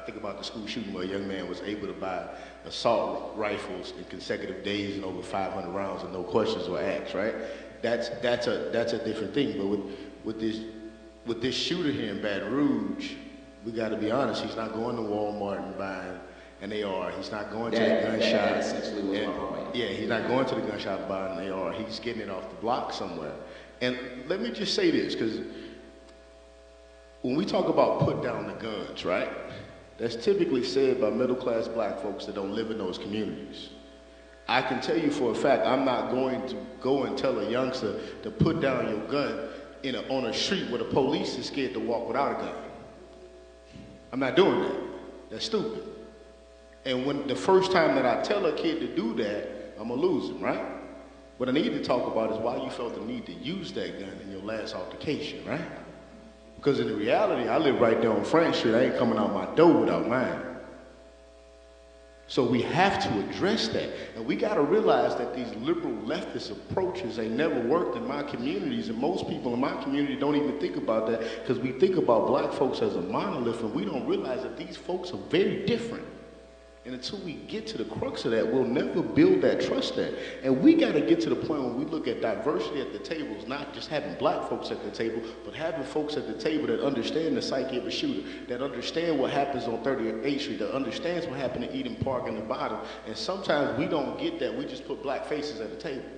I think about the school shooting where a young man was able to buy assault rifles in consecutive days and over 500 rounds and no questions were asked, right? That's a different thing. But with this shooter here in Baton Rouge, we got to be honest. He's not going to Walmart and buying an AR. He's not going to the gun shop. That essentially was my point. Yeah, he's not going to the gun shop and buying an AR. He's getting it off the block somewhere. And let me just say this, because when we talk about put down the guns, right? That's typically said by middle-class black folks that don't live in those communities. I can tell you for a fact, I'm not going to go and tell a youngster to put down your gun on a street where the police is scared to walk without a gun. I'm not doing that. That's stupid. And when the first time that I tell a kid to do that, I'm gonna lose him, right? What I need to talk about is why you felt the need to use that gun in your last altercation, right? Because in the reality, I live right there on Frank Street. I ain't coming out my door without mine. So we have to address that. And we got to realize that these liberal leftist approaches, they never worked in my communities. And most people in my community don't even think about that because we think about black folks as a monolith and we don't realize that these folks are very different. And until we get to the crux of that, we'll never build that trust there. And we got to get to the point where we look at diversity at the table, is not just having black folks at the table, but having folks at the table that understand the psyche of a shooter, that understand what happens on 38th Street, that understands what happened in Eden Park and the bottom. And sometimes we don't get that. We just put black faces at the table.